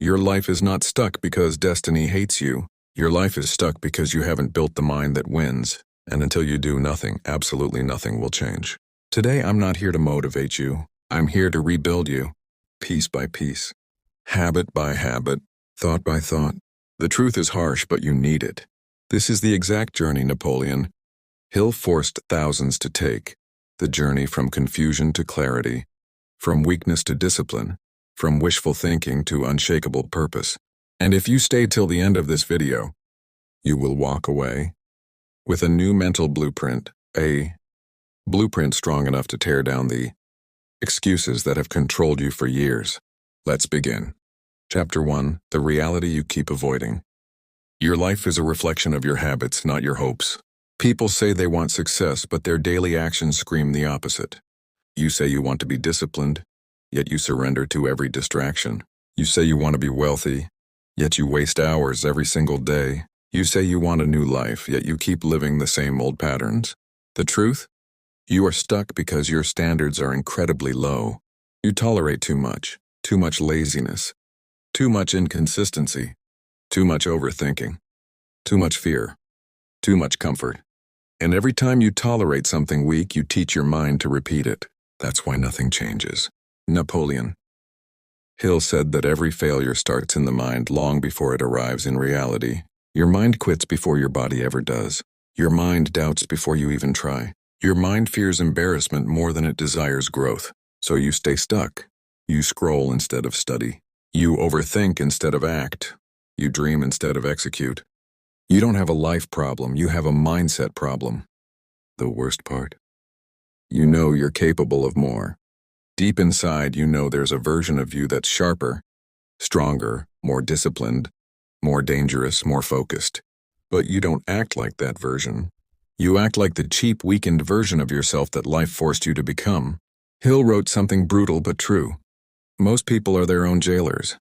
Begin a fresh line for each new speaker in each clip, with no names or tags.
Your life is not stuck because destiny hates you. Your life is stuck because you haven't built the mind that wins. And until you do, nothing, absolutely nothing will change. Today, I'm not here to motivate you. I'm here to rebuild you, piece by piece, habit by habit, thought by thought. The truth is harsh, but you need it. This is the exact journey Napoleon Hill forced thousands to take. The journey from confusion to clarity, from weakness to discipline, from wishful thinking to unshakable purpose. And if you stay till the end of this video, you will walk away with a new mental blueprint, a blueprint strong enough to tear down the excuses that have controlled you for years. Let's begin. Chapter 1, The Reality You Keep Avoiding. Your life is a reflection of your habits, not your hopes. People say they want success, but their daily actions scream the opposite. You say you want to be disciplined, yet you surrender to every distraction. You say you want to be wealthy, yet you waste hours every single day. You say you want a new life, yet you keep living the same old patterns. The truth? You are stuck because your standards are incredibly low. You tolerate too much laziness, too much inconsistency, too much overthinking, too much fear, too much comfort. And every time you tolerate something weak, you teach your mind to repeat it. That's why nothing changes. Napoleon Hill said that every failure starts in the mind long before it arrives in reality. Your mind quits before your body ever does. Your mind doubts before you even try. Your mind fears embarrassment more than it desires growth. So you stay stuck. You scroll instead of study. You overthink instead of act. You dream instead of execute. You don't have a life problem, you have a mindset problem. The worst part? You know you're capable of more. Deep inside, you know there's a version of you that's sharper, stronger, more disciplined, more dangerous, more focused. But you don't act like that version. You act like the cheap, weakened version of yourself that life forced you to become. Hill wrote something brutal but true. Most people are their own jailers.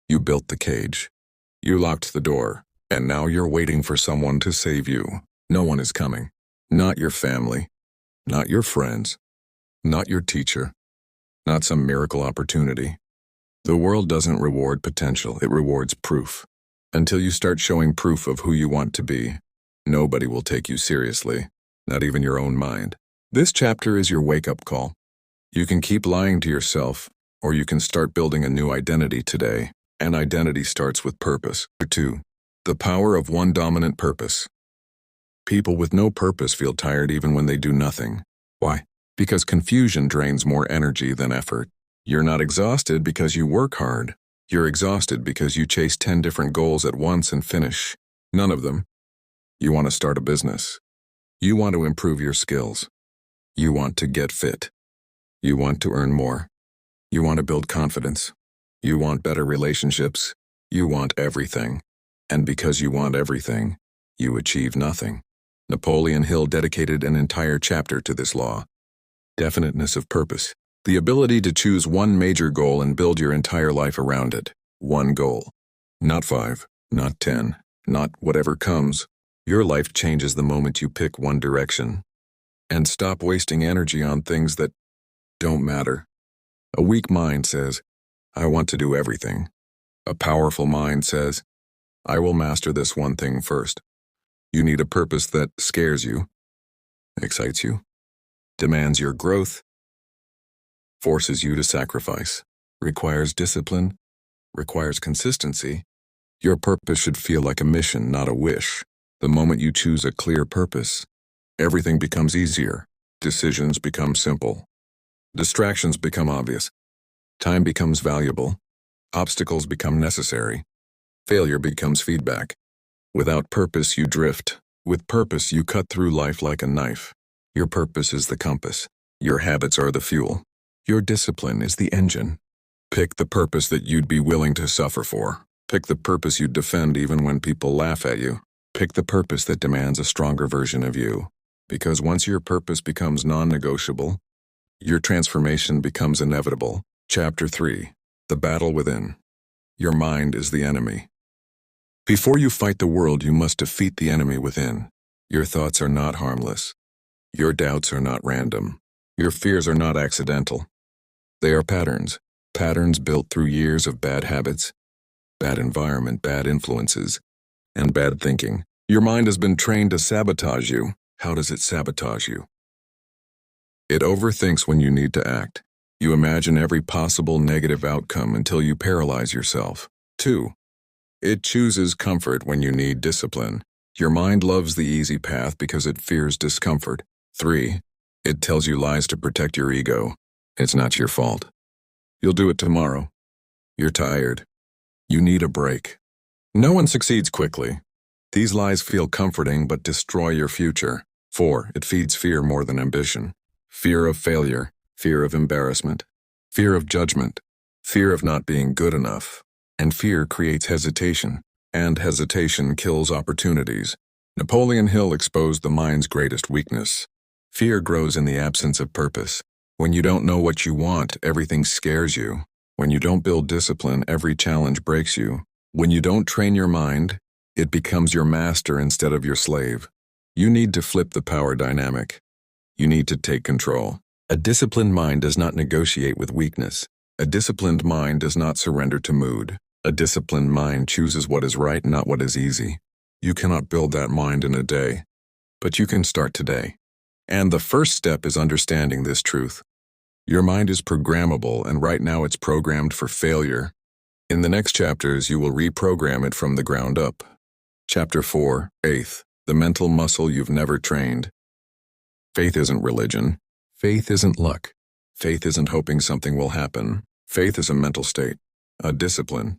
You built the cage. You locked the door. And now you're waiting for someone to save you. No one is coming. Not your family. Not your friends. Not your teacher. Not some miracle opportunity. The world doesn't reward potential, it rewards proof. Until you start showing proof of who you want to be, nobody will take you seriously, not even your own mind. This chapter is your wake-up call. You can keep lying to yourself, or you can start building a new identity today. And identity starts with purpose. 2. The power of one dominant purpose. People with no purpose feel tired even when they do nothing. Why? Because confusion drains more energy than effort. You're not exhausted because you work hard. You're exhausted because you chase 10 different goals at once and finish none of them. You want to start a business. You want to improve your skills. You want to get fit. You want to earn more. You want to build confidence. You want better relationships. You want everything. And because you want everything, you achieve nothing. Napoleon Hill dedicated an entire chapter to this law. Definiteness of purpose. The ability to choose one major goal and build your entire life around it. One goal. Not 5, not 10, not whatever comes. Your life changes the moment you pick one direction. And stop wasting energy on things that don't matter. A weak mind says, I want to do everything. A powerful mind says, I will master this one thing first. You need a purpose that scares you, excites you, demands your growth, forces you to sacrifice, requires discipline, requires consistency. Your purpose should feel like a mission, not a wish. The moment you choose a clear purpose, everything becomes easier. Decisions become simple. Distractions become obvious. Time becomes valuable. Obstacles become necessary. Failure becomes feedback. Without purpose, you drift. With purpose, you cut through life like a knife. Your purpose is the compass. Your habits are the fuel. Your discipline is the engine. Pick the purpose that you'd be willing to suffer for. Pick the purpose you'd defend even when people laugh at you. Pick the purpose that demands a stronger version of you. Because once your purpose becomes non-negotiable, your transformation becomes inevitable. Chapter 3. The Battle Within. Your mind is the enemy. Before you fight the world, you must defeat the enemy within. Your thoughts are not harmless. Your doubts are not random. Your fears are not accidental. They are patterns. Patterns built through years of bad habits, bad environment, bad influences, and bad thinking. Your mind has been trained to sabotage you. How does it sabotage you? It overthinks when you need to act. You imagine every possible negative outcome until you paralyze yourself. 2. It chooses comfort when you need discipline. Your mind loves the easy path because it fears discomfort. 3. It tells you lies to protect your ego. It's not your fault. You'll do it tomorrow. You're tired. You need a break. No one succeeds quickly. These lies feel comforting but destroy your future. 4. It feeds fear more than ambition. Fear of failure, fear of embarrassment, fear of judgment, fear of not being good enough. And fear creates hesitation, and hesitation kills opportunities. Napoleon Hill exposed the mind's greatest weakness. Fear grows in the absence of purpose. When you don't know what you want, everything scares you. When you don't build discipline, every challenge breaks you. When you don't train your mind, it becomes your master instead of your slave. You need to flip the power dynamic. You need to take control. A disciplined mind does not negotiate with weakness. A disciplined mind does not surrender to mood. A disciplined mind chooses what is right, not what is easy. You cannot build that mind in a day, but you can start today. And the first step is understanding this truth. Your mind is programmable, and right now it's programmed for failure. In the next chapters, you will reprogram it from the ground up. Chapter 4, 8th, the mental muscle you've never trained. Faith isn't religion. Faith isn't luck. Faith isn't hoping something will happen. Faith is a mental state, a discipline,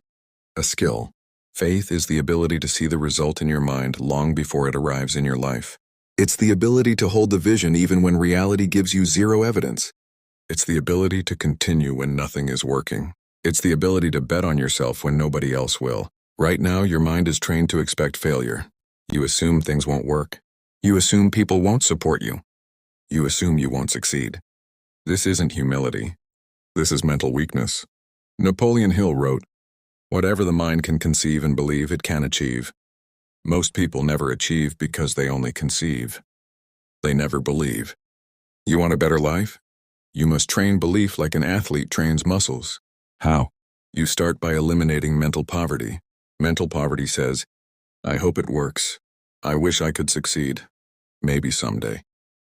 a skill. Faith is the ability to see the result in your mind long before it arrives in your life. It's the ability to hold the vision even when reality gives you zero evidence. It's the ability to continue when nothing is working. It's the ability to bet on yourself when nobody else will. Right now, your mind is trained to expect failure. You assume things won't work. You assume people won't support you. You assume you won't succeed. This isn't humility. This is mental weakness. Napoleon Hill wrote, "Whatever the mind can conceive and believe, it can achieve." Most people never achieve because they only conceive. They never believe. You want a better life? You must train belief like an athlete trains muscles. How? You start by eliminating mental poverty. Mental poverty says, "I hope it works. I wish I could succeed. Maybe someday."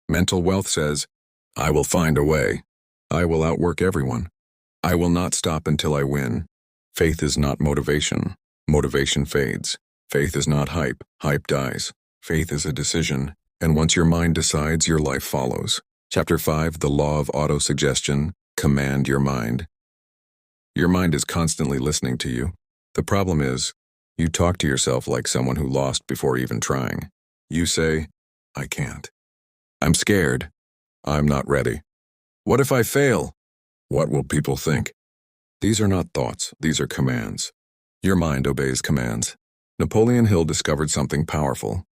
Mental wealth says, "I will find a way. I will outwork everyone. I will not stop until I win." Faith is not motivation. Motivation fades. Faith is not hype. Hype dies. Faith is a decision, and once your mind decides, your life follows. Chapter 5, the law of autosuggestion. Command your mind. Your mind is constantly listening to you. The problem is, you talk to yourself like someone who lost before even trying. You say, "I can't. I'm scared. I'm not ready. What if I fail? What will people think?" These are not thoughts, these are commands. Your mind obeys commands. Napoleon Hill discovered something powerful.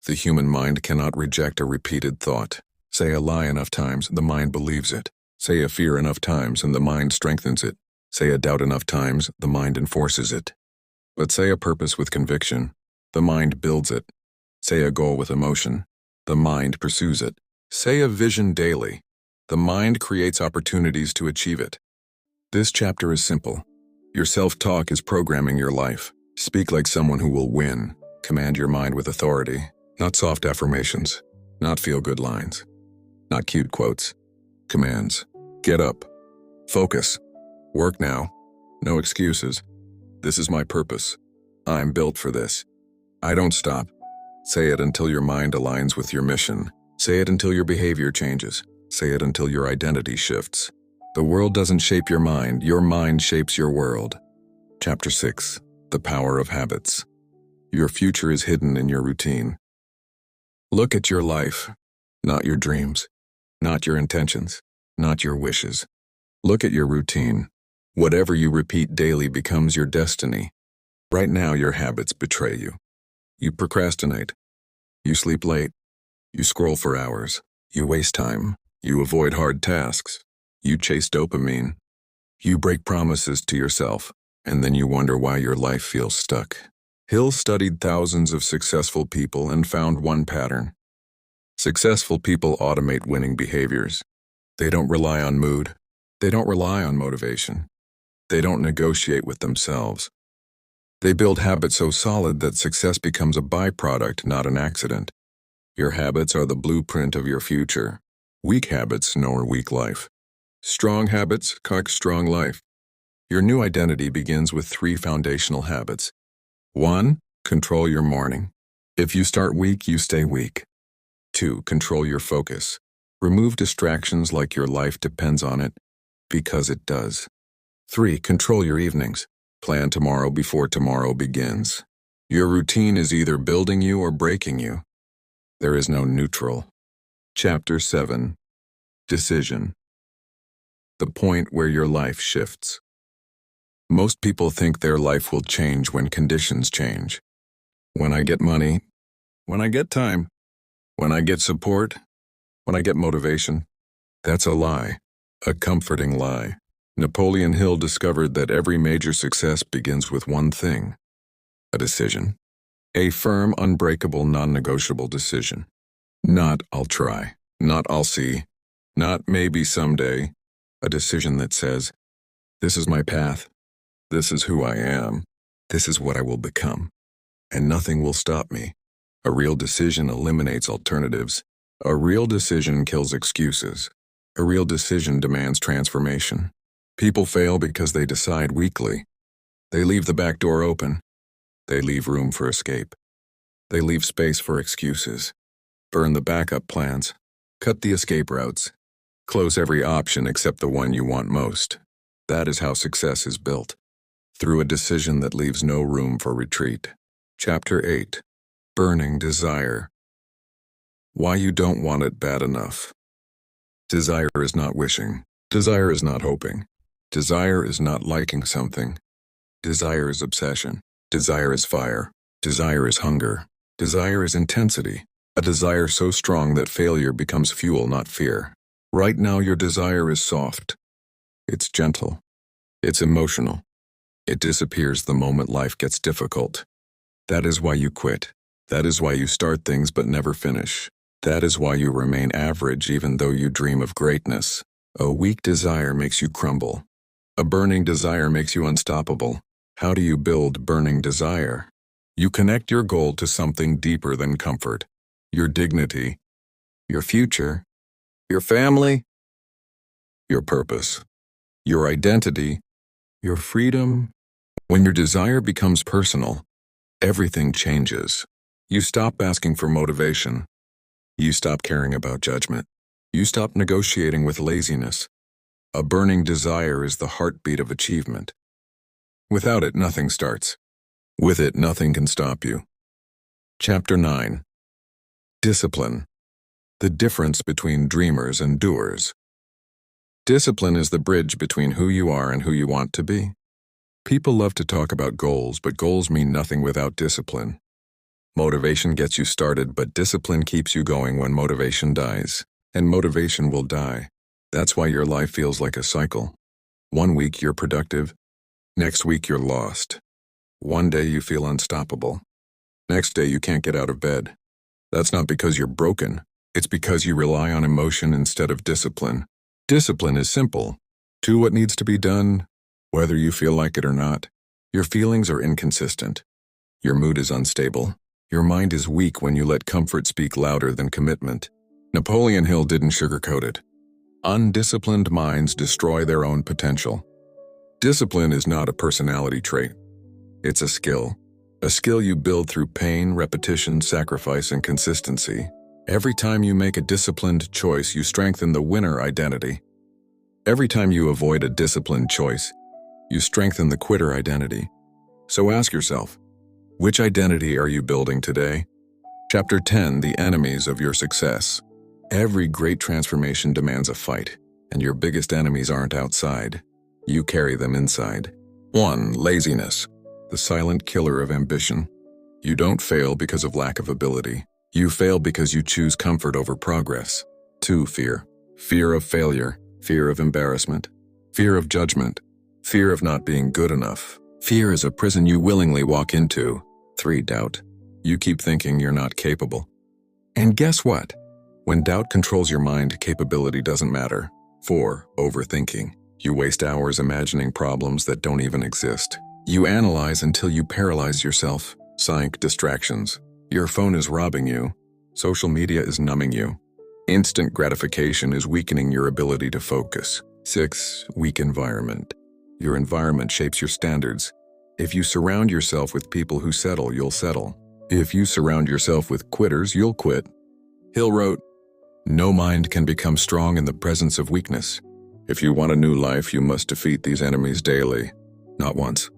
The human mind cannot reject a repeated thought. Say a lie enough times, the mind believes it. Say a fear enough times, and the mind strengthens it. Say a doubt enough times, the mind enforces it. But say a purpose with conviction, the mind builds it. Say a goal with emotion, the mind pursues it. Say a vision daily, the mind creates opportunities to achieve it. This chapter is simple. Your self-talk is programming your life. Speak like someone who will win. Command your mind with authority, not soft affirmations, not feel-good lines, not cute quotes. Commands. Get up. Focus. Work now. No excuses. This is my purpose. I'm built for this. I don't stop. Say it until your mind aligns with your mission. Say it until your behavior changes. Say it until your identity shifts. The world doesn't shape your mind shapes your world. Chapter 6, the power of habits. Your future is hidden in your routine. Look at your life, not your dreams, not your intentions, not your wishes. Look at your routine. Whatever you repeat daily becomes your destiny. Right now, your habits betray you. You procrastinate. You sleep late. You scroll for hours. You waste time. You avoid hard tasks. You chase dopamine. You break promises to yourself, and then you wonder why your life feels stuck. Hill studied thousands of successful people and found one pattern. Successful people automate winning behaviors. They don't rely on mood. They don't rely on motivation. They don't negotiate with themselves. They build habits so solid that success becomes a byproduct, not an accident. Your habits are the blueprint of your future. Weak habits know a weak life. Strong habits cock strong life. Your new identity begins with 3 foundational habits. 1. Control your morning. If you start weak, you stay weak. 2. Control your focus. Remove distractions like your life depends on it, because it does. 3. Control your evenings. Plan tomorrow before tomorrow begins. Your routine is either building you or breaking you. There is no neutral. Chapter 7. Decision. The point where your life shifts. Most people think their life will change when conditions change. When I get money, when I get time, when I get support, when I get motivation. That's a lie, a comforting lie. Napoleon Hill discovered that every major success begins with one thing: a decision. A firm, unbreakable, non-negotiable decision. Not "I'll try," not "I'll see," not "maybe someday." A decision that says, "This is my path. This is who I am. This is what I will become. And nothing will stop me." A real decision eliminates alternatives. A real decision kills excuses. A real decision demands transformation. People fail because they decide weakly. They leave the back door open. They leave room for escape. They leave space for excuses. Burn the backup plans. Cut the escape routes. Close every option except the one you want most. That is how success is built. Through a decision that leaves no room for retreat. Chapter 8. Burning desire. Why you don't want it bad enough. Desire is not wishing. Desire is not hoping. Desire is not liking something. Desire is obsession. Desire is fire. Desire is hunger. Desire is intensity. A desire so strong that failure becomes fuel, not fear. Right now your desire is soft. It's gentle. It's emotional. It disappears the moment life gets difficult. That is why you quit. That is why you start things but never finish. That is why you remain average even though you dream of greatness. A weak desire makes you crumble. A burning desire makes you unstoppable. How do you build burning desire? You connect your goal to something deeper than comfort. Your dignity, your future, your family, your purpose, your identity, your freedom. When your desire becomes personal, everything changes. You stop asking for motivation. You stop caring about judgment. You stop negotiating with laziness. A burning desire is the heartbeat of achievement. Without it, nothing starts. With it, nothing can stop you. Chapter 9. Discipline. The difference between dreamers and doers. Discipline is the bridge between who you are and who you want to be. People love to talk about goals, but goals mean nothing without discipline. Motivation gets you started, but discipline keeps you going when motivation dies. And motivation will die. That's why your life feels like a cycle. One week you're productive. Next week you're lost. One day you feel unstoppable. Next day you can't get out of bed. That's not because you're broken. It's because you rely on emotion instead of discipline. Discipline is simple. Do what needs to be done, whether you feel like it or not. Your feelings are inconsistent. Your mood is unstable. Your mind is weak when you let comfort speak louder than commitment. Napoleon Hill didn't sugarcoat it. Undisciplined minds destroy their own potential. Discipline is not a personality trait. It's a skill. A skill you build through pain, repetition, sacrifice, and consistency. Every time you make a disciplined choice, you strengthen the winner identity. Every time you avoid a disciplined choice, you strengthen the quitter identity. So ask yourself, which identity are you building today? Chapter 10. The enemies of your success. Every great transformation demands a fight, and your biggest enemies aren't outside. You carry them inside. 1. Laziness, the silent killer of ambition. You don't fail because of lack of ability. You fail because you choose comfort over progress. 2. Fear. Fear of failure, fear of embarrassment, fear of judgment, fear of not being good enough. Fear is a prison you willingly walk into. 3. Doubt. You keep thinking you're not capable. And guess what? When doubt controls your mind, capability doesn't matter. 4. Overthinking. You waste hours imagining problems that don't even exist. You analyze until you paralyze yourself. Psych distractions. Your phone is robbing you. Social media is numbing you. Instant gratification is weakening your ability to focus. 6. Weak environment. Your environment shapes your standards. If you surround yourself with people who settle, you'll settle. If you surround yourself with quitters, you'll quit. Hill wrote, "No mind can become strong in the presence of weakness. If you want a new life, you must defeat these enemies daily. Not once,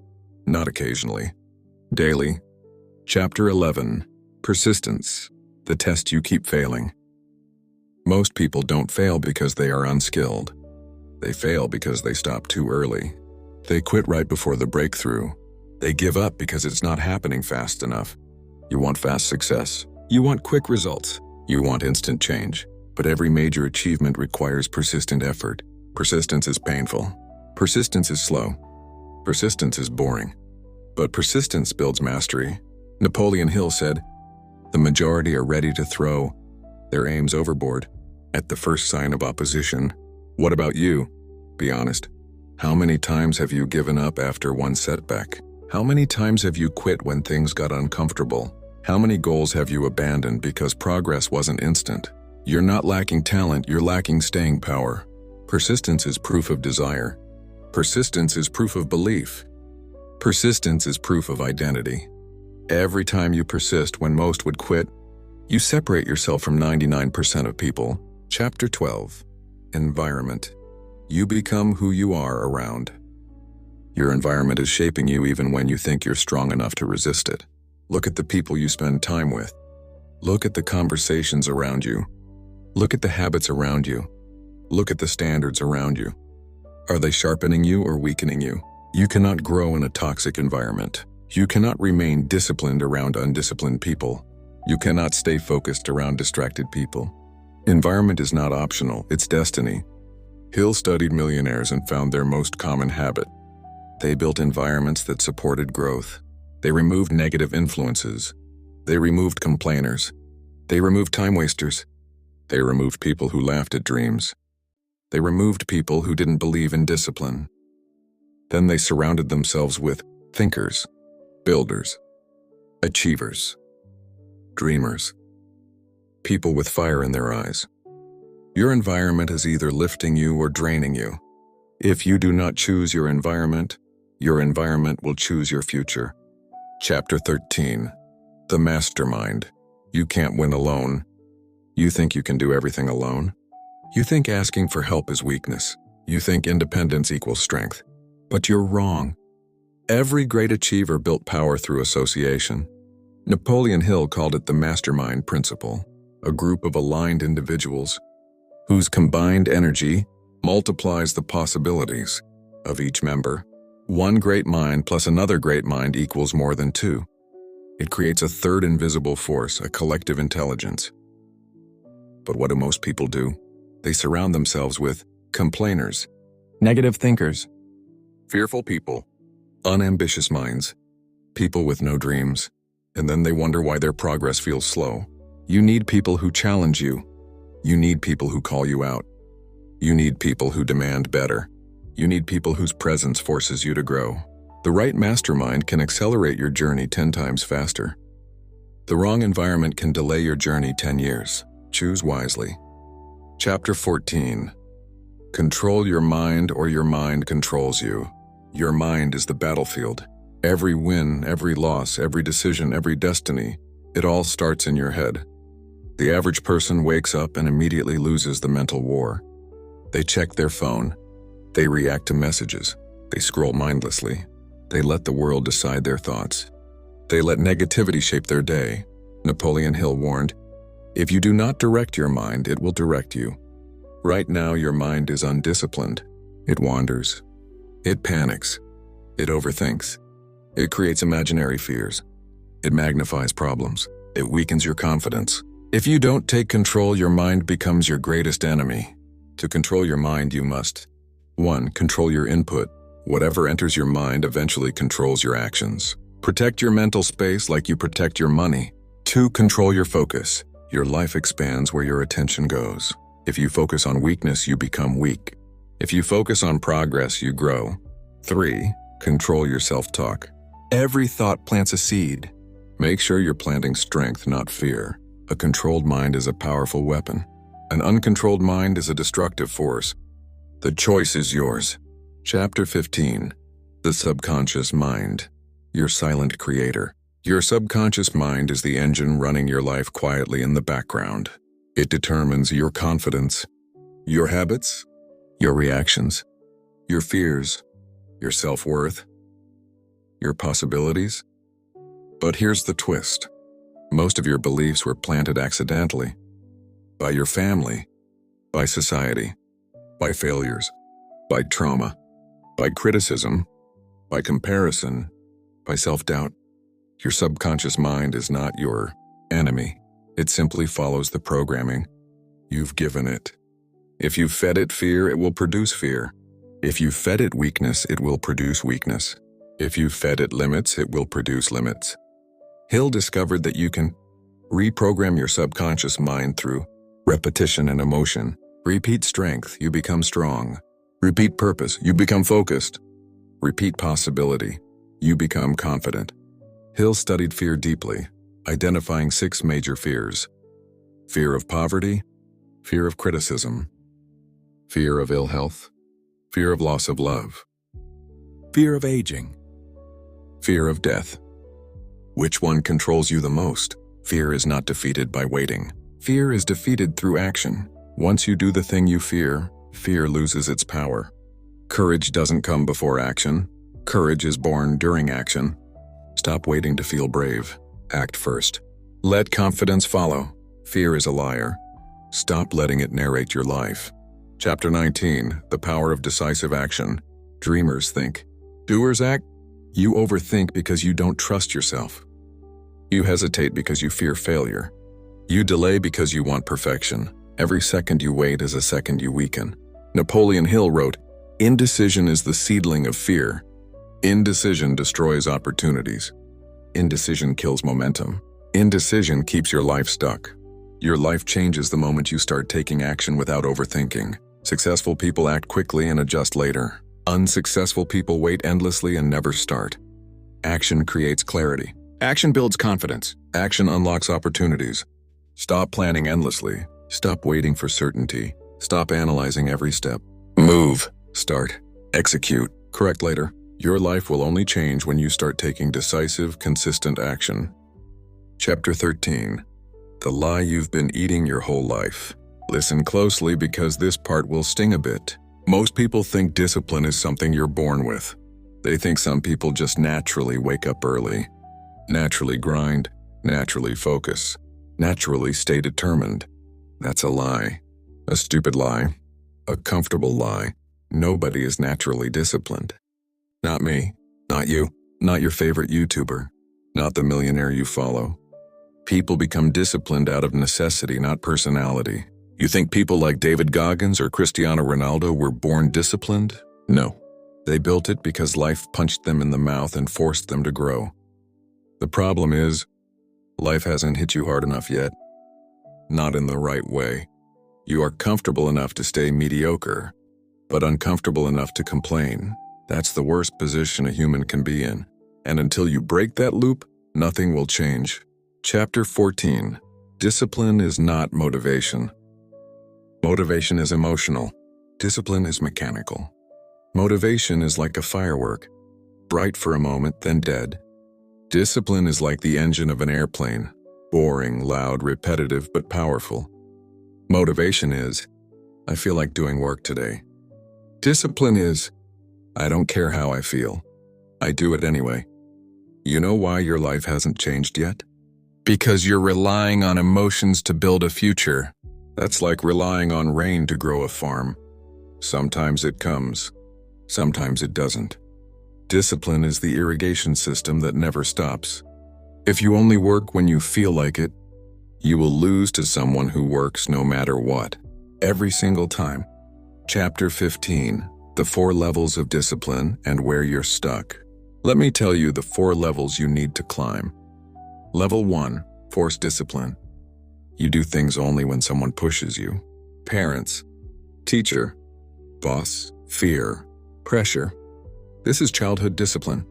not occasionally. Daily." Chapter 11. Persistence. The test you keep failing. Most people don't fail because they are unskilled. They fail because they stop too early. They quit right before the breakthrough. They give up because it's not happening fast enough. You want fast success. You want quick results. You want instant change. But every major achievement requires persistent effort. Persistence is painful. Persistence is slow. Persistence is boring. But persistence builds mastery. Napoleon Hill said, "The majority are ready to throw their aims overboard at the first sign of opposition." What about you? Be honest. How many times have you given up after one setback? How many times have you quit when things got uncomfortable? How many goals have you abandoned because progress wasn't instant? You're not lacking talent, you're lacking staying power. Persistence is proof of desire. Persistence is proof of belief. Persistence is proof of identity. Every time you persist when most would quit, you separate yourself from 99% of people. Chapter 12. Environment. You become who you are around. Your environment is shaping you even when you think you're strong enough to resist it. Look at the people you spend time with. Look at the conversations around you. Look at the habits around you. Look at the standards around you. Are they sharpening you or weakening you? You cannot grow in a toxic environment. You cannot remain disciplined around undisciplined people. You cannot stay focused around distracted people. Environment is not optional, it's destiny. Hill studied millionaires and found their most common habit. They built environments that supported growth. They removed negative influences. They removed complainers. They removed time wasters. They removed people who laughed at dreams. They removed people who didn't believe in discipline. Then they surrounded themselves with thinkers, builders, achievers, dreamers, people with fire in their eyes. Your environment is either lifting you or draining you. If you do not choose your environment will choose your future. Chapter 13. The Mastermind. You can't win alone. You think you can do everything alone? You think asking for help is weakness. You think independence equals strength. But you're wrong. Every great achiever built power through association. Napoleon Hill called it the mastermind principle, a group of aligned individuals whose combined energy multiplies the possibilities of each member. One great mind plus another great mind equals more than two. It creates a third invisible force, a collective intelligence. But what do most people do? They surround themselves with complainers, negative thinkers, fearful people, unambitious minds, people with no dreams, and then they wonder why their progress feels slow. You need people who challenge you. You need people who call you out. You need people who demand better. You need people whose presence forces you to grow. The right mastermind can accelerate your journey 10 times faster. The wrong environment can delay your journey 10 years. Choose wisely. Chapter 14. Control your mind or your mind controls you. Your mind is the battlefield. Every win, every loss, every decision, every destiny, it all starts in your head. The average person wakes up and immediately loses the mental war. They check their phone. They react to messages. They scroll mindlessly. They let the world decide their thoughts. They let negativity shape their day. Napoleon Hill warned, "If you do not direct your mind, it will direct you." Right now, your mind is undisciplined. It wanders. It panics. It overthinks. It creates imaginary fears. It magnifies problems. It weakens your confidence. If you don't take control, your mind becomes your greatest enemy. To control your mind, you must 1. Control your input. Whatever enters your mind eventually controls your actions. Protect your mental space like you protect your money. 2. Control your focus. Your life expands where your attention goes. If you focus on weakness, you become weak. If you focus on progress, you grow. 3. Control your self-talk. Every thought plants a seed. Make sure you're planting strength, not fear. A controlled mind is a powerful weapon. An uncontrolled mind is a destructive force. The choice is yours. Chapter 15. The subconscious mind. Your silent creator. Your subconscious mind is the engine running your life quietly in the background. It determines your confidence, your habits, your reactions, your fears, your self-worth, your possibilities. But here's the twist. Most of your beliefs were planted accidentally. By your family, by society, by failures, by trauma, by criticism, by comparison, by self-doubt. Your subconscious mind is not your enemy. It simply follows the programming you've given it. If you fed it fear, it will produce fear. If you fed it weakness, it will produce weakness. If you fed it limits, it will produce limits. Hill discovered that you can reprogram your subconscious mind through repetition and emotion. Repeat strength, you become strong. Repeat purpose, you become focused. Repeat possibility, you become confident. Hill studied fear deeply, identifying 6 major fears. Fear of poverty, fear of criticism, fear of ill health, fear of loss of love, fear of aging, fear of death. Which one controls you the most? Fear is not defeated by waiting. Fear is defeated through action. Once you do the thing you fear, fear loses its power. Courage doesn't come before action. Courage is born during action. Stop waiting to feel brave. Act first. Let confidence follow. Fear is a liar. Stop letting it narrate your life. Chapter 19. The power of decisive action. Dreamers think. Doers act. You overthink because you don't trust yourself. You hesitate because you fear failure. You delay because you want perfection. Every second you wait is a second you weaken. Napoleon Hill wrote, "Indecision is the seedling of fear. Indecision destroys opportunities. Indecision kills momentum. Indecision keeps your life stuck. Your life changes the moment you start taking action without overthinking. Successful people act quickly and adjust later. Unsuccessful people wait endlessly and never start. Action creates clarity. Action builds confidence. Action unlocks opportunities. Stop planning endlessly. Stop waiting for certainty. Stop analyzing every step. Move. Start. Execute. Correct later. Your life will only change when you start taking decisive, consistent action. Chapter 13. The lie you've been eating your whole life. Listen closely because this part will sting a bit. Most people think discipline is something you're born with. They think some people just naturally wake up early, naturally grind, naturally focus, naturally stay determined. That's a lie. A stupid lie. A comfortable lie. Nobody is naturally disciplined. Not me. Not you. Not your favorite YouTuber. Not the millionaire you follow. People become disciplined out of necessity, not personality. You think people like David Goggins or Cristiano Ronaldo were born disciplined? No. They built it because life punched them in the mouth and forced them to grow. The problem is, life hasn't hit you hard enough yet. Not in the right way. You are comfortable enough to stay mediocre, but uncomfortable enough to complain. That's the worst position a human can be in. And until you break that loop, nothing will change. Chapter 14. Discipline is not motivation. Motivation is emotional. Discipline is mechanical. Motivation is like a firework, bright for a moment, then dead. Discipline is like the engine of an airplane, boring, loud, repetitive, but powerful. Motivation is, I feel like doing work today. Discipline is, I don't care how I feel. I do it anyway. You know why your life hasn't changed yet? Because you're relying on emotions to build a future. That's like relying on rain to grow a farm. Sometimes it comes, sometimes it doesn't. Discipline is the irrigation system that never stops. If you only work when you feel like it, you will lose to someone who works no matter what, every single time. Chapter 15. The 4 levels of discipline and where you're stuck. Let me tell you the 4 levels you need to climb. Level 1. Forced discipline. You do things only when someone pushes you. Parents, teacher, boss, fear, pressure. This is childhood discipline.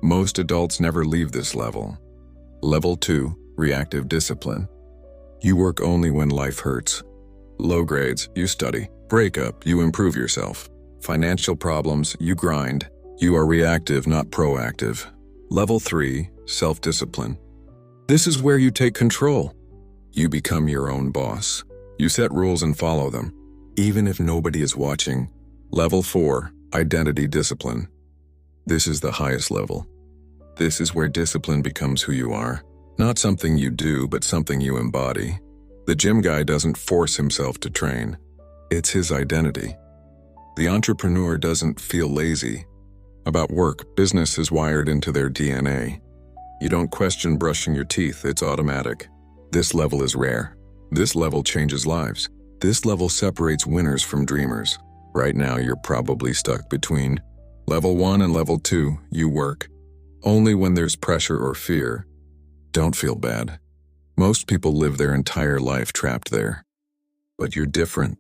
Most adults never leave this level. Level 2, reactive discipline. You work only when life hurts. Low grades, you study. Breakup, you improve yourself. Financial problems, you grind. You are reactive, not proactive. Level 3, self-discipline. This is where you take control. You become your own boss. You set rules and follow them, even if nobody is watching. Level 4, identity discipline. This is the highest level. This is where discipline becomes who you are. Not something you do, but something you embody. The gym guy doesn't force himself to train. It's his identity. The entrepreneur doesn't feel lazy. About work, business is wired into their DNA. You don't question brushing your teeth, it's automatic. This level is rare. This level changes lives. This level separates winners from dreamers. Right now, you're probably stuck between level 1 and level 2, you work. Only when there's pressure or fear. Don't feel bad. Most people live their entire life trapped there. But you're different.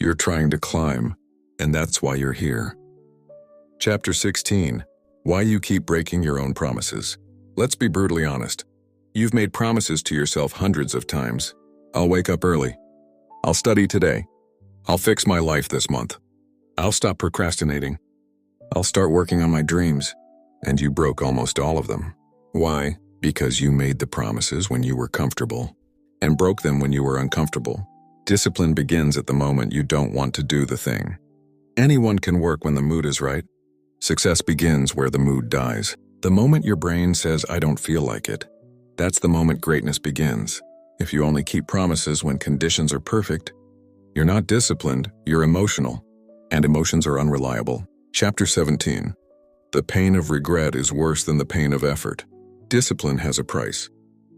You're trying to climb, and that's why you're here. Chapter 16. Why you keep breaking your own promises. Let's be brutally honest. You've made promises to yourself hundreds of times. I'll wake up early. I'll study today. I'll fix my life this month. I'll stop procrastinating. I'll start working on my dreams. And you broke almost all of them. Why? Because you made the promises when you were comfortable and broke them when you were uncomfortable. Discipline begins at the moment you don't want to do the thing. Anyone can work when the mood is right. Success begins where the mood dies. The moment your brain says, I don't feel like it, that's the moment greatness begins. If you only keep promises when conditions are perfect, you're not disciplined, you're emotional, and emotions are unreliable. Chapter 17. The pain of regret is worse than the pain of effort. Discipline has a price,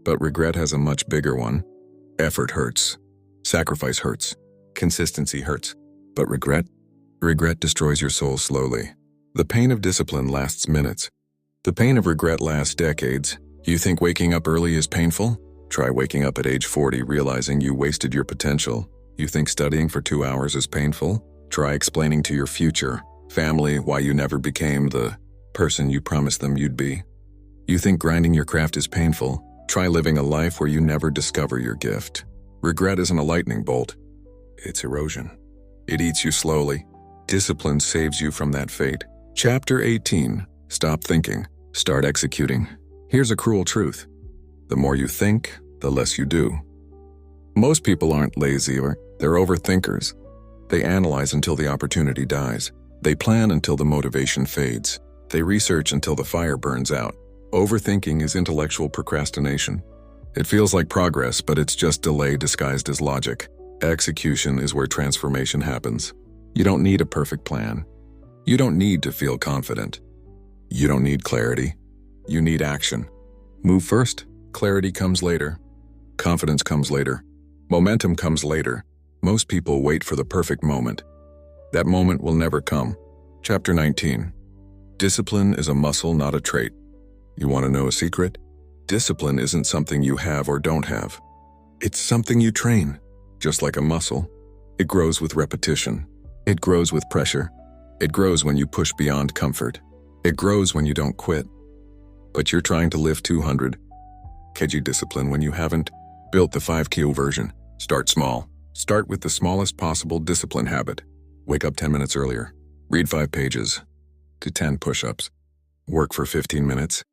but regret has a much bigger one. Effort hurts. Sacrifice hurts. Consistency hurts. But regret destroys your soul slowly. The pain of discipline lasts minutes. The pain of regret lasts decades. You think waking up early is painful? Try waking up at age 40 realizing you wasted your potential. You think studying for 2 hours is painful? Try explaining to your future family why you never became the person you promised them you'd be. You think grinding your craft is painful? Try living a life where you never discover your gift. Regret isn't a lightning bolt. It's erosion. It eats you slowly. Discipline saves you from that fate. Chapter 18. Stop thinking. Start executing. Here's a cruel truth. The more you think, the less you do. Most people aren't lazy, or they're overthinkers. They analyze until the opportunity dies. They plan until the motivation fades. They research until the fire burns out. Overthinking is intellectual procrastination. It feels like progress, but it's just delay disguised as logic. Execution is where transformation happens. You don't need a perfect plan. You don't need to feel confident. You don't need clarity. You need action. Move first. Clarity comes later. Confidence comes later. Momentum comes later. Most people wait for the perfect moment. That moment will never come. Chapter 19. Discipline is a muscle, not a trait. You want to know a secret? Discipline isn't something you have or don't have. It's something you train. Just like a muscle, it grows with repetition. It grows with pressure. It grows when you push beyond comfort. It grows when you don't quit. But you're trying to lift 200 kg discipline when you haven't built the 5 kg version. Start small. Start with the smallest possible discipline habit. Wake up 10 minutes earlier. Read 5 pages to 10 push-ups. Work for 15 minutes.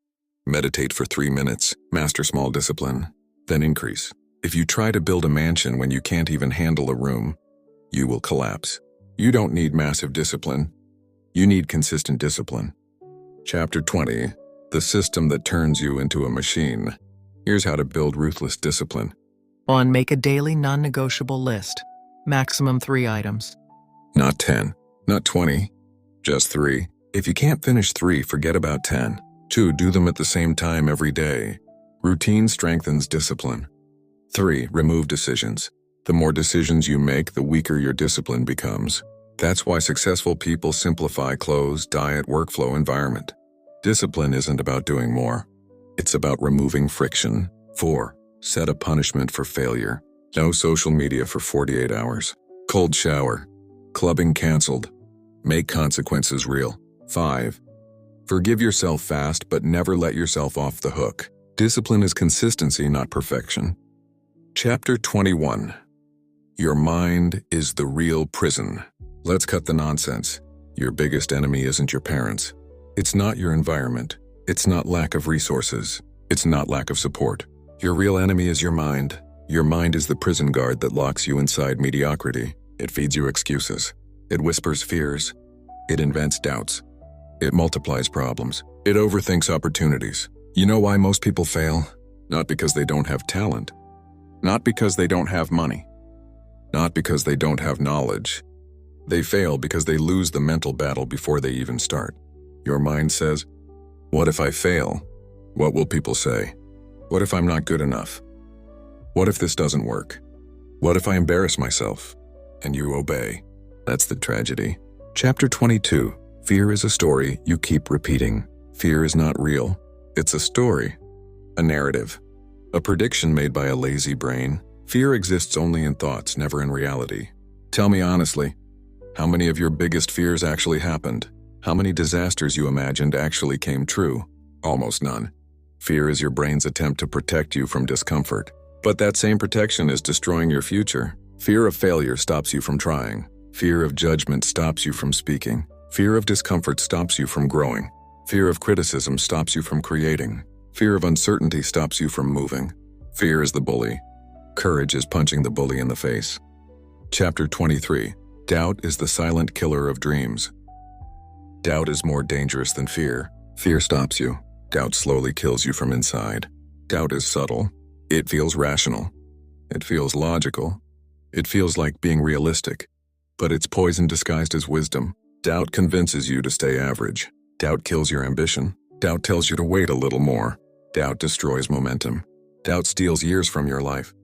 Meditate for 3 minutes. Master small discipline. Then increase. If you try to build a mansion when you can't even handle a room, you will collapse. You don't need massive discipline. You need consistent discipline. Chapter 20. The system that turns you into a machine. Here's how to build ruthless discipline.
1. Make a daily non-negotiable list. Maximum 3 items.
Not 10. Not 20. Just 3. If you can't finish 3, forget about 10. 2. Do them at the same time every day. Routine strengthens discipline. 3. Remove decisions. The more decisions you make, the weaker your discipline becomes. That's why successful people simplify clothes, diet, workflow, environment. Discipline isn't about doing more. It's about removing friction. 4. Set a punishment for failure. No social media for 48 hours. Cold shower. Clubbing canceled. Make consequences real. 5. Forgive yourself fast, but never let yourself off the hook. Discipline is consistency, not perfection. Chapter 21. Your mind is the real prison. Let's cut the nonsense. Your biggest enemy isn't your parents. It's not your environment. It's not lack of resources. It's not lack of support. Your real enemy is your mind. Your mind is the prison guard that locks you inside mediocrity. It feeds you excuses. It whispers fears. It invents doubts. It multiplies problems. It overthinks opportunities. You know why most people fail? Not because they don't have talent. Not because they don't have money. Not because they don't have knowledge. They fail because they lose the mental battle before they even start. Your mind says, what if I fail? What will people say? What if I'm not good enough? What if this doesn't work? What if I embarrass myself? And you obey. That's the tragedy. Chapter 22. Fear is a story you keep repeating. Fear is not real. It's a story, a narrative, a prediction made by a lazy brain. Fear exists only in thoughts, never in reality. Tell me honestly, how many of your biggest fears actually happened? How many disasters you imagined actually came true? Almost none. Fear is your brain's attempt to protect you from discomfort. But that same protection is destroying your future. Fear of failure stops you from trying. Fear of judgment stops you from speaking. Fear of discomfort stops you from growing. Fear of criticism stops you from creating. Fear of uncertainty stops you from moving. Fear is the bully. Courage is punching the bully in the face. Chapter 23. Doubt is the silent killer of dreams. Doubt is more dangerous than fear. Fear stops you. Doubt slowly kills you from inside. Doubt is subtle. It feels rational. It feels logical. It feels like being realistic. But it's poison disguised as wisdom. Doubt convinces you to stay average. Doubt kills your ambition. Doubt tells you to wait a little more. Doubt destroys momentum. Doubt steals years from your life.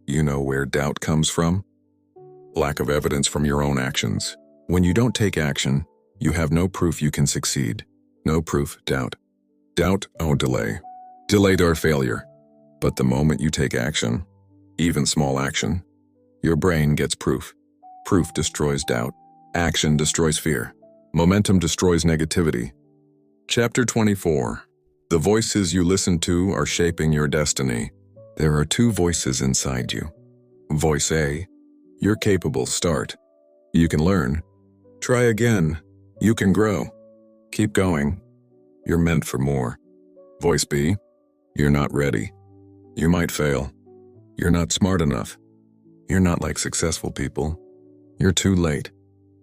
You know where doubt comes from? Lack of evidence from your own actions. When you don't take action, you have no proof you can succeed. No proof, doubt. Doubt, oh delay. Delayed or failure. But the moment you take action, even small action, your brain gets proof. Proof destroys doubt. Action destroys fear. Momentum destroys negativity. Chapter 24. The voices you listen to are shaping your destiny. There are two voices inside you. Voice A, you're capable, start. You can learn. Try again. You can grow. Keep going. You're meant for more. Voice B, you're not ready. You might fail. You're not smart enough. You're not like successful people. You're too late.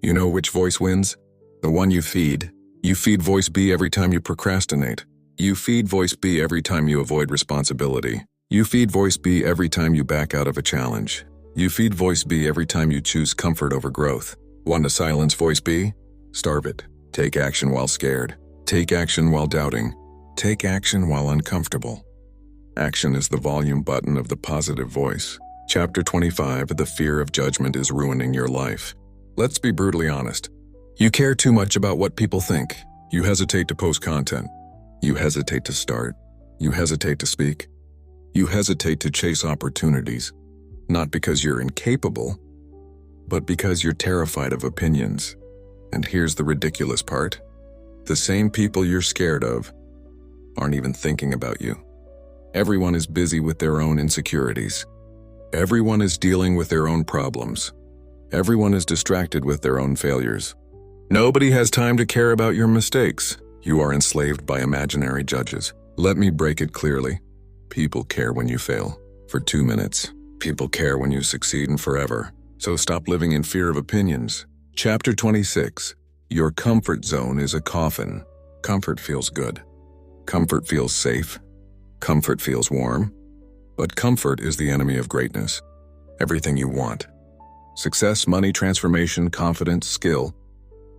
You know which voice wins? The one you feed. You feed voice B every time you procrastinate. You feed voice B every time you avoid responsibility. You feed voice B every time you back out of a challenge. You feed voice B every time you choose comfort over growth. Want to silence voice B? Starve it. Take action while scared. Take action while doubting. Take action while uncomfortable. Action is the volume button of the positive voice. Chapter 25. The fear of judgment is ruining your life. Let's be brutally honest. You care too much about what people think. You hesitate to post content. You hesitate to start. You hesitate to speak. You hesitate to chase opportunities. Not because you're incapable, but because you're terrified of opinions. And here's the ridiculous part. The same people you're scared of aren't even thinking about you. Everyone is busy with their own insecurities. Everyone is dealing with their own problems. Everyone is distracted with their own failures. Nobody has time to care about your mistakes. You are enslaved by imaginary judges. Let me break it clearly. People care when you fail. For 2 minutes. People care when you succeed, and forever. So stop living in fear of opinions. Chapter 26. Your comfort zone is a coffin. Comfort feels good. Comfort feels safe. Comfort feels warm. But comfort is the enemy of greatness. Everything you want. Success, money, transformation, confidence, skill.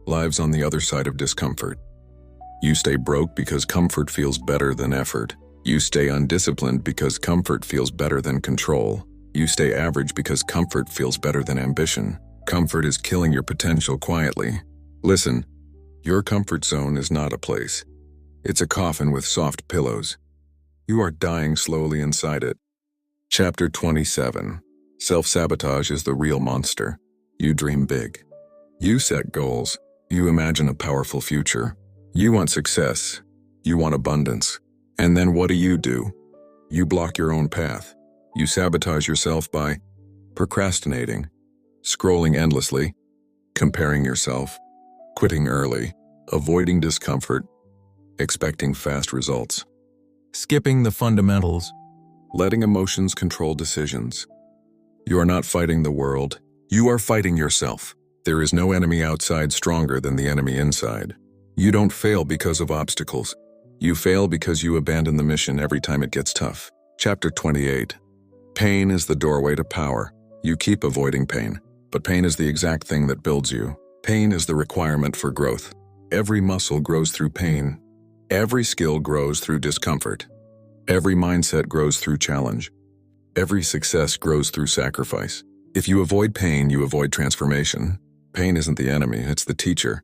Lives on the other side of discomfort. You stay broke because comfort feels better than effort. You stay undisciplined because comfort feels better than control. You stay average because comfort feels better than ambition. Comfort is killing your potential quietly. Listen, your comfort zone is not a place. It's a coffin with soft pillows. You are dying slowly inside it. Chapter 27. Self-sabotage is the real monster. You dream big. You set goals. You imagine a powerful future. You want success. You want abundance. And then what do? You block your own path. You sabotage yourself by procrastinating, scrolling endlessly, comparing yourself, quitting early, avoiding discomfort, expecting fast results,
Skipping the fundamentals.
letting emotions control decisions. You are not fighting the world. You are fighting yourself. There is no enemy outside stronger than the enemy inside. You don't fail because of obstacles. You fail because you abandon the mission every time it gets tough. Chapter 28. Pain is the doorway to power. You keep avoiding pain, but pain is the exact thing that builds you. Pain is the requirement for growth. Every muscle grows through pain. Every skill grows through discomfort. Every mindset grows through challenge. Every success grows through sacrifice. If you avoid pain, you avoid transformation. Pain isn't the enemy, it's the teacher.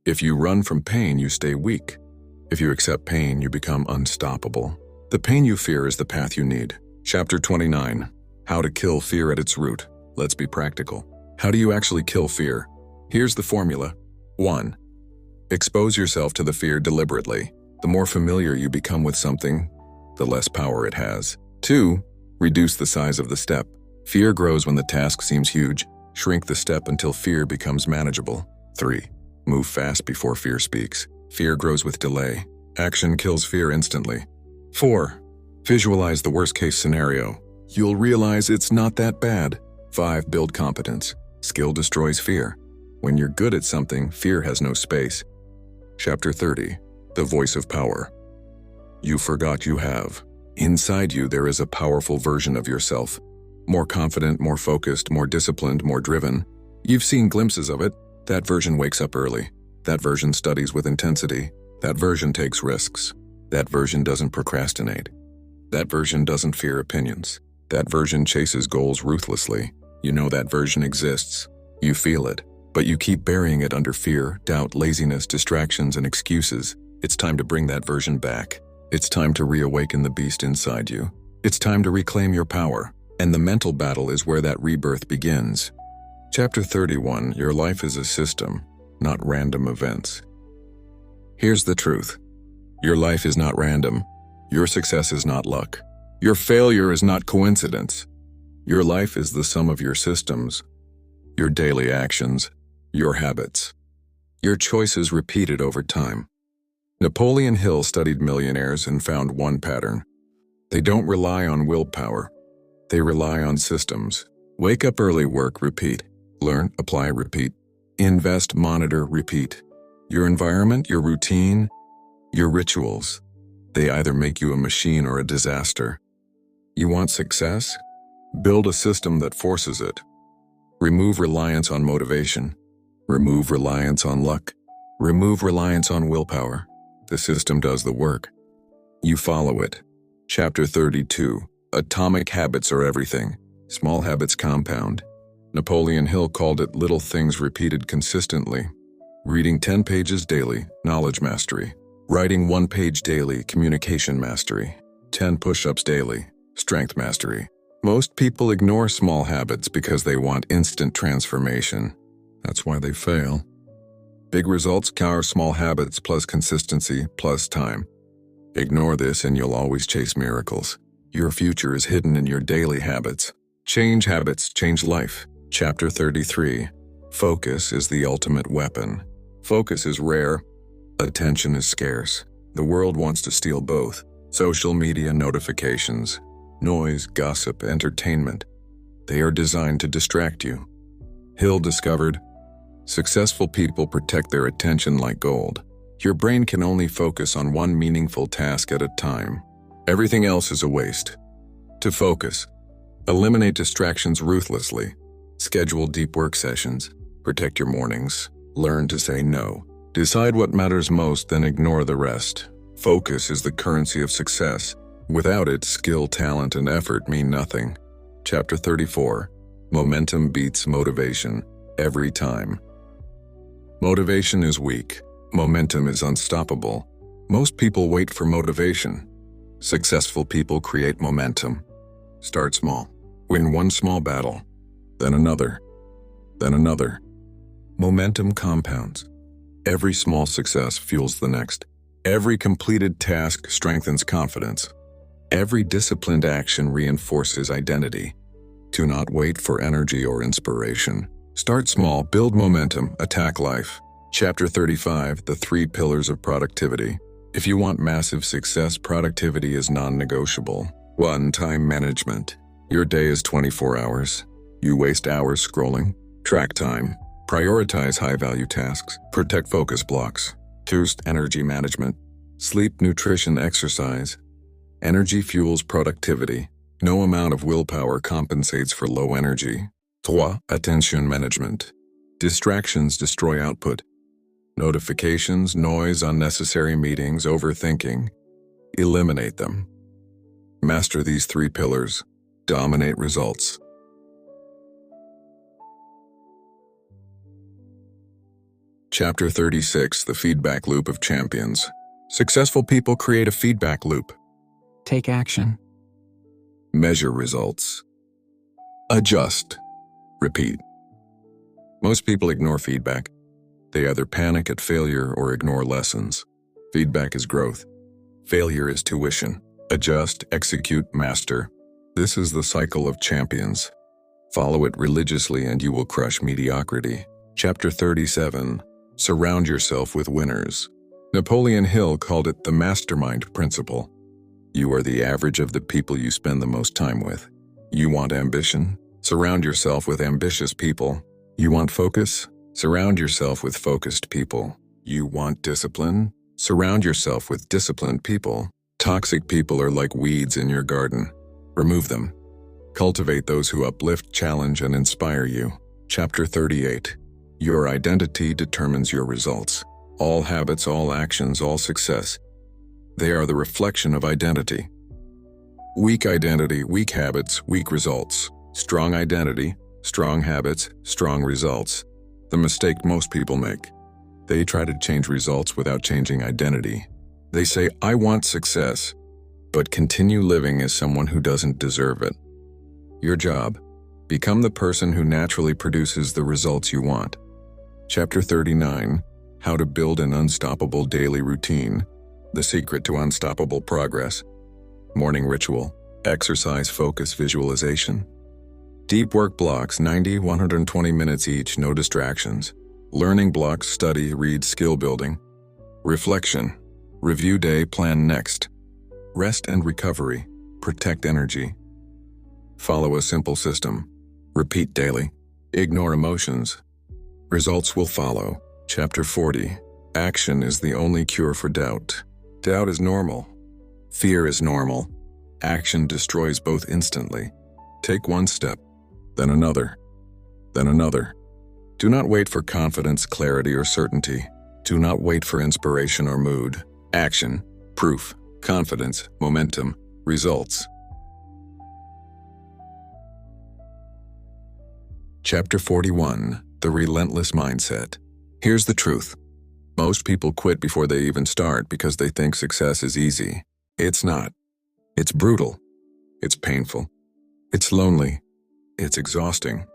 If you run from pain, you stay weak. If you accept pain, you become unstoppable. The pain you fear is the path you need. Chapter 29. How to kill fear at its root. Let's be practical. How do you actually kill fear? Here's the formula. 1. Expose yourself to the fear deliberately. The more familiar you become with something, the less power it has. 2. Reduce the size of the step. Fear grows when the task seems huge. Shrink the step until fear becomes manageable. 3. Move fast before fear speaks. Fear grows with delay. Action kills fear instantly. 4. Visualize the worst-case scenario. You'll realize it's not that bad. 5. Build competence. Skill destroys fear. When you're good at something, fear has no space. Chapter 30. The voice of power. You forgot you have. Inside you, there is a powerful version of yourself. More confident, more focused, more disciplined, more driven. You've seen glimpses of it. That version wakes up early. That version studies with intensity. That version takes risks. That version doesn't procrastinate. That version doesn't fear opinions. That version chases goals ruthlessly. You know that version exists. You feel it, but you keep burying it under fear, doubt, laziness, distractions, and excuses. It's time to bring that version back. It's time to reawaken the beast inside you. It's time to reclaim your power. And the mental battle is where that rebirth begins. Chapter 31. Your life is a system, not random events. Here's the truth. Your life is not random. Your success is not luck. Your failure is not coincidence. Your life is the sum of your systems, your daily actions, your habits, your choices repeated over time. Napoleon Hill studied millionaires and found one pattern. They don't rely on willpower. They rely on systems. Wake up early, work, repeat. Learn, apply, repeat. Invest, monitor, repeat. Your environment, your routine, your rituals. They either make you a machine or a disaster. You want success? Build a system that forces it. Remove reliance on motivation. Remove reliance on luck. Remove reliance on willpower. The system does the work. You follow it. Chapter 32. Atomic habits are everything. Small habits compound. Napoleon Hill called it little things repeated consistently. Reading 10 pages daily, knowledge mastery. Writing 1 page daily, communication mastery. 10 push-ups daily, strength mastery. Most people ignore small habits because they want instant transformation. That's why they fail. Big results are small habits plus consistency plus time. Ignore this and you'll always chase miracles. Your future is hidden in your daily habits. Change habits, change life. Chapter 33. Focus is the ultimate weapon. Focus is rare. Attention is scarce. The world wants to steal both. Social media notifications, noise, gossip, entertainment. They are designed to distract you. Hill discovered, successful people protect their attention like gold. Your brain can only focus on one meaningful task at a time. Everything else is a waste. To focus, eliminate distractions ruthlessly. Schedule deep work sessions. Protect your mornings. Learn to say no. Decide what matters most, then ignore the rest. Focus is the currency of success. Without it, skill, talent, and effort mean nothing. Chapter 34. Momentum beats motivation every time. Motivation is weak. Momentum is unstoppable. Most people wait for motivation. Successful people create momentum. Start small. Win one small battle, then another, then another. Momentum compounds. Every small success fuels the next. Every completed task strengthens confidence. Every disciplined action reinforces identity. Do not wait for energy or inspiration. Start small, build momentum, attack life. Chapter 35, The 3 Pillars of Productivity. If you want massive success, productivity is non-negotiable. 1. Time management. Your day is 24 hours. You waste hours scrolling. Track time. Prioritize high-value tasks. Protect focus blocks. 2. Energy management. Sleep, nutrition, exercise. Energy fuels productivity. No amount of willpower compensates for low energy. 3. Attention management. Distractions destroy output. Notifications, noise, unnecessary meetings, overthinking. Eliminate them. Master these 3 pillars. Dominate results. Chapter 36, The Feedback Loop of Champions. Successful people create a feedback loop.
Take action.
Measure results. Adjust. Repeat. Most people ignore feedback. They either panic at failure or ignore lessons. Feedback is growth. Failure is tuition. Adjust, execute, master. This is the cycle of champions. Follow it religiously and you will crush mediocrity. Chapter 37. Surround yourself with winners. Napoleon Hill called it the mastermind principle. You are the average of the people you spend the most time with. You want ambition? Surround yourself with ambitious people. You want focus? Surround yourself with focused people. You want discipline? Surround yourself with disciplined people. Toxic people are like weeds in your garden. Remove them. Cultivate those who uplift, challenge, and inspire you. Chapter 38. Your identity determines your results. All habits, all actions, all success. They are the reflection of identity. Weak identity, weak habits, weak results. Strong identity, strong habits, strong results. The mistake most people make. They try to change results without changing identity. They say, I want success, but continue living as someone who doesn't deserve it. Your job: become the person who naturally produces the results you want. Chapter 39. How to build an unstoppable daily routine. The secret to unstoppable progress. Morning ritual. Exercise, focus, visualization. Deep work blocks, 90, 120 minutes each, no distractions. Learning blocks, study, read, skill building. Reflection. Review day, plan next. Rest and recovery. Protect energy. Follow a simple system. Repeat daily. Ignore emotions. Results will follow. Chapter 40. Action is the only cure for doubt. Doubt is normal. Fear is normal. Action destroys both instantly. Take one step, then another, then another. Do not wait for confidence, clarity, or certainty. Do not wait for inspiration or mood. Action, proof, confidence, momentum, results. Chapter 41. The Relentless Mindset. Here's the truth. Most people quit before they even start because they think success is easy. It's not. It's brutal. It's painful. It's lonely. It's exhausting.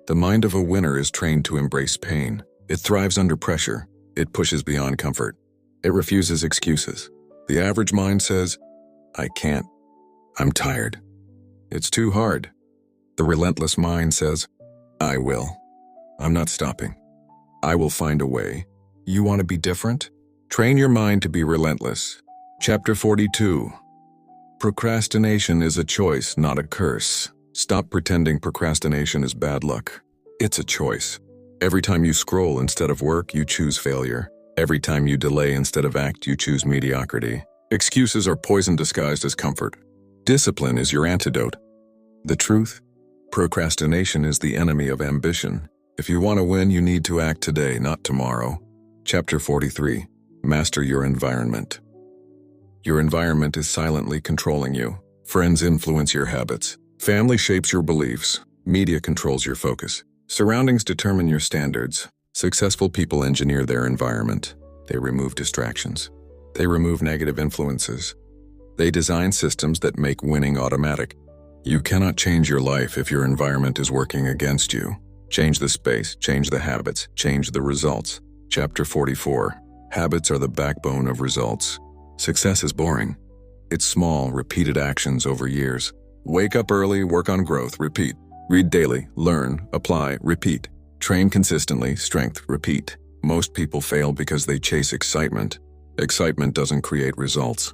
The mind of a winner is trained to embrace pain. It thrives under pressure. It pushes beyond comfort. It refuses excuses. The average mind says, I can't. I'm tired. It's too hard. The relentless mind says, I will. I'm not stopping. I will find a way. You want to be different? Train your mind to be relentless. Chapter 42. Procrastination is a choice, not a curse. Stop pretending procrastination is bad luck. It's a choice. Every time you scroll instead of work, you choose failure. Every time you delay instead of act, you choose mediocrity. Excuses are poison disguised as comfort. Discipline is your antidote. The truth? Procrastination is the enemy of ambition. If you want to win, you need to act today, not tomorrow. Chapter 43. Master your environment. Your environment is silently controlling you. Friends influence your habits. Family shapes your beliefs. Media controls your focus. Surroundings determine your standards. Successful people engineer their environment. They remove distractions. They remove negative influences. They design systems that make winning automatic. You cannot change your life if your environment is working against you. Change the space, change the habits, change the results. Chapter 44. Habits are the backbone of results. Success is boring. It's small, repeated actions over years. Wake up early, work on growth, repeat. Read daily, learn, apply, repeat. Train consistently, strength, repeat. Most people fail because they chase excitement. Excitement doesn't create results.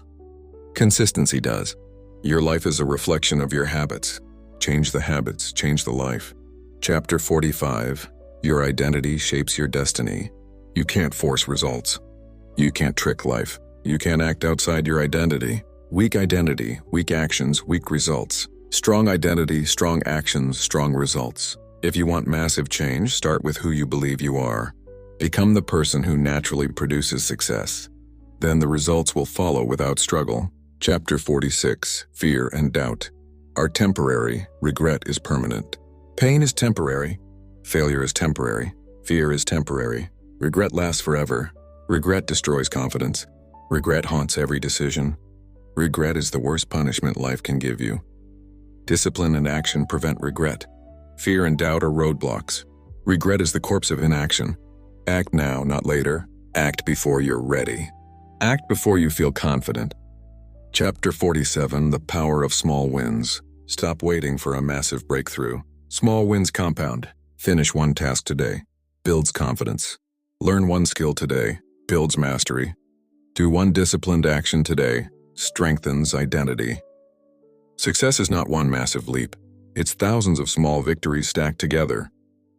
Consistency does. Your life is a reflection of your habits. Change the habits, change the life. Chapter 45. Your identity shapes your destiny. You can't force results. You can't trick life. You can't act outside your identity. Weak identity, weak actions, weak results. Strong identity, strong actions, strong results. If you want massive change, start with who you believe you are. Become the person who naturally produces success. Then the results will follow without struggle. Chapter 46. Fear and doubt are temporary. Regret is permanent. Pain is temporary. Failure is temporary. Fear is temporary. Regret lasts forever. Regret destroys confidence. Regret haunts every decision. Regret is the worst punishment life can give you. Discipline and action prevent regret. Fear and doubt are roadblocks. Regret is the corpse of inaction. Act now, not later. Act before you're ready. Act before you feel confident. Chapter 47. The power of small wins. Stop waiting for a massive breakthrough. Small wins compound. Finish one task today. Builds confidence. Learn one skill today. Builds mastery. Do one disciplined action today. Strengthens identity. Success is not one massive leap. It's thousands of small victories stacked together.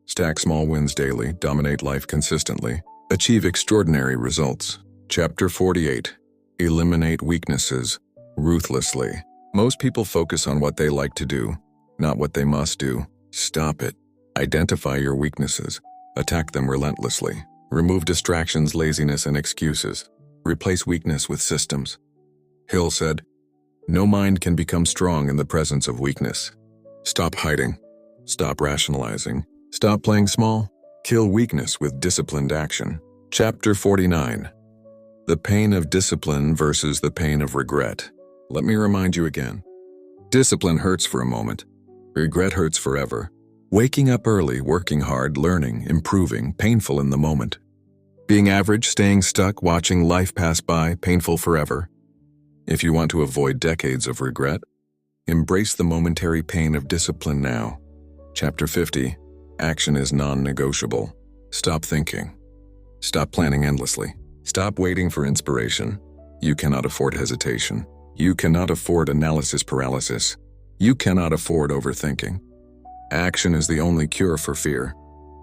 Stack small wins daily. Dominate life consistently. Achieve extraordinary results. Chapter 48. Eliminate weaknesses ruthlessly. Most people focus on what they like to do, not what they must do. Stop it. Identify your weaknesses. Attack them relentlessly. Remove distractions, laziness, and excuses. Replace weakness with systems. Hill said, "No mind can become strong in the presence of weakness." Stop hiding. Stop rationalizing. Stop playing small. Kill weakness with disciplined action. Chapter 49. The pain of discipline versus the pain of regret. Let me remind you again. Discipline hurts for a moment. Regret hurts forever. Waking up early, working hard, learning, improving, painful in the moment. Being average, staying stuck, watching life pass by, painful forever. If you want to avoid decades of regret, embrace the momentary pain of discipline now. Chapter 50. Action is non-negotiable. Stop thinking. Stop planning endlessly. Stop waiting for inspiration. You cannot afford hesitation. You cannot afford analysis paralysis. You cannot afford overthinking. Action is the only cure for fear.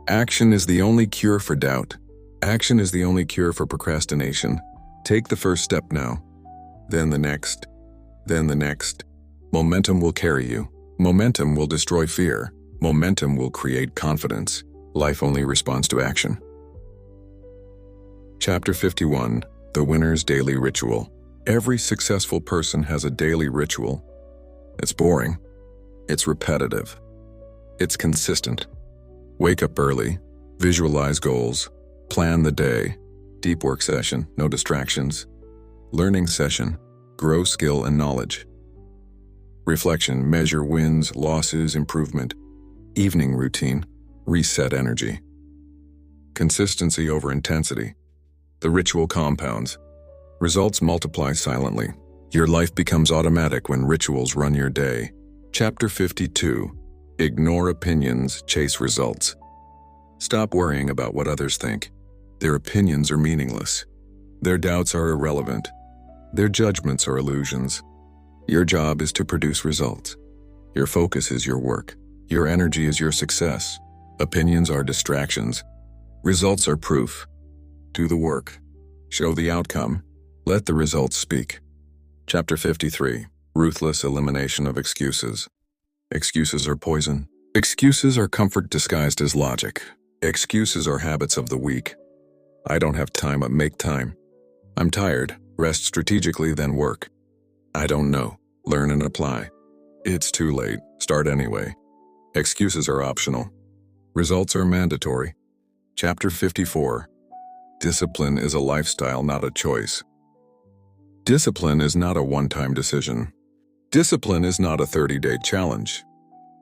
Action is the only cure for doubt. Action is the only cure for procrastination. Take the first step now. Then the next. Then the next. Momentum will carry you. Momentum will destroy fear. Momentum will create confidence. Life only responds to action. Chapter 51. The winner's daily ritual. Every successful person has a daily ritual. It's boring. It's repetitive. It's consistent. Wake up early. Visualize goals. Plan the day. Deep work session, no distractions. Learning session. Grow skill and knowledge. Reflection, measure wins, losses, improvement. Evening routine, reset energy. Consistency over intensity. The ritual compounds. Results multiply silently. Your life becomes automatic when rituals run your day. Chapter 52. Ignore opinions, chase results. Stop worrying about what others think. Their opinions are meaningless. Their doubts are irrelevant. Their judgments are illusions. Your job is to produce results. Your focus is your work. Your energy is your success. Opinions are distractions. Results are proof. Do the work. Show the outcome. Let the results speak. Chapter 53. Ruthless elimination of excuses. Excuses are poison. Excuses are comfort disguised as logic. Excuses are habits of the weak. I don't have time, but make time. I'm tired. Rest strategically, then work. I don't know. Learn and apply. It's too late. Start anyway. Excuses are optional. Results are mandatory. Chapter 54. Discipline is a lifestyle, not a choice. Discipline is not a one-time decision. Discipline is not a 30-day challenge.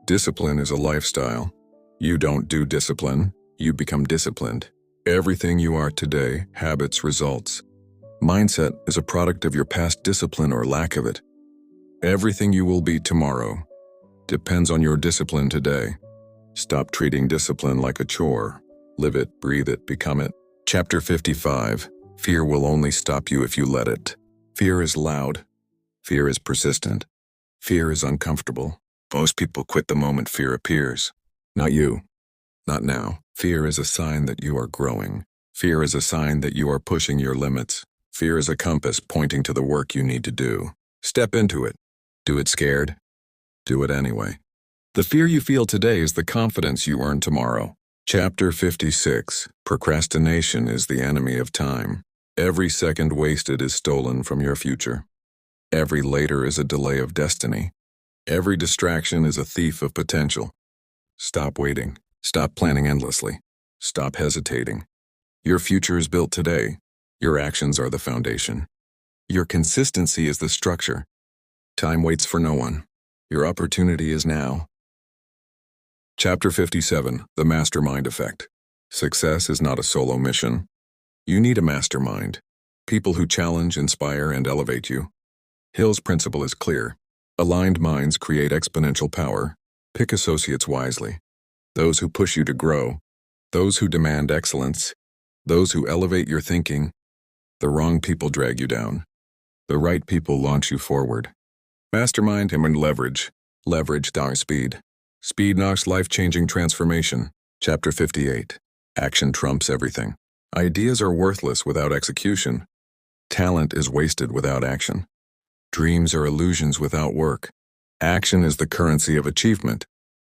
Discipline is a lifestyle. You don't do discipline, you become disciplined. Everything you are today, habits, results. Mindset is a product of your past discipline or lack of it. Everything you will be tomorrow depends on your discipline today. Stop treating discipline like a chore. Live it, breathe it, become it. Chapter 55. Fear will only stop you if you let it. Fear is loud. Fear is persistent. Fear is uncomfortable. Most people quit the moment fear appears. Not you. Not now. Fear is a sign that you are growing. Fear is a sign that you are pushing your limits. Fear is a compass pointing to the work you need to do. Step into it. Do it scared. Do it anyway. The fear you feel today is the confidence you earn tomorrow. Chapter 56. Procrastination is the enemy of time. Every second wasted is stolen from your future. Every later is a delay of destiny. Every distraction is a thief of potential. Stop waiting. Stop planning endlessly. Stop hesitating. Your future is built today. Your actions are the foundation. Your consistency is the structure. Time waits for no one. Your opportunity is now. Chapter 57. The Mastermind Effect. Success is not a solo mission. You need a mastermind. People who challenge, inspire, and elevate you. Hill's principle is clear. Aligned minds create exponential power. Pick associates wisely. Those who push you to grow. Those who demand excellence. Those who elevate your thinking. The wrong people drag you down. The right people launch you forward. Mastermind him and leverage. Leverage our speed. Speed knocks life-changing transformation. Chapter 58. Action trumps everything. Ideas are worthless without execution. Talent is wasted without action. Dreams are illusions without work. Action is the currency of achievement.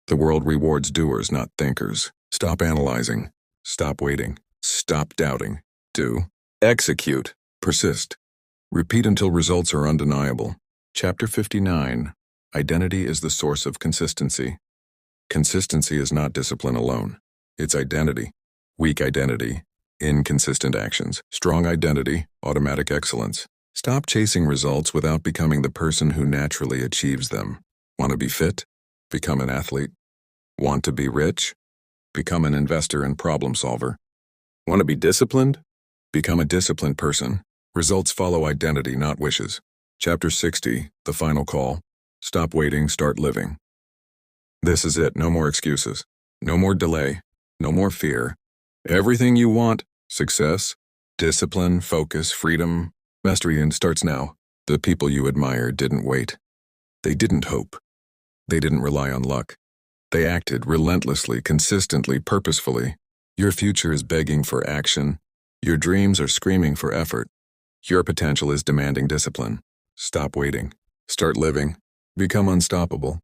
The world rewards doers, not thinkers. Stop analyzing. Stop waiting. Stop doubting. Do. Execute. Persist. Repeat until results are undeniable. Chapter 59. Identity is the source of consistency. Consistency is not discipline alone. It's identity. Weak identity. Inconsistent actions. Strong identity. Automatic excellence. Stop chasing results without becoming the person who naturally achieves them. Want to be fit? Become an athlete. Want to be rich? Become an investor and problem solver. Want to be disciplined? Become a disciplined person. Results follow identity, not wishes. Chapter 60. The Final Call. Stop waiting, start living. This is it. No more excuses. No more delay. No more fear. Everything you want, success, discipline, focus, freedom, mastery, and starts now. The people you admire didn't wait. They didn't hope. They didn't rely on luck. They acted relentlessly, consistently, purposefully. Your future is begging for action. Your dreams are screaming for effort. Your potential is demanding discipline. Stop waiting. Start living. Become unstoppable.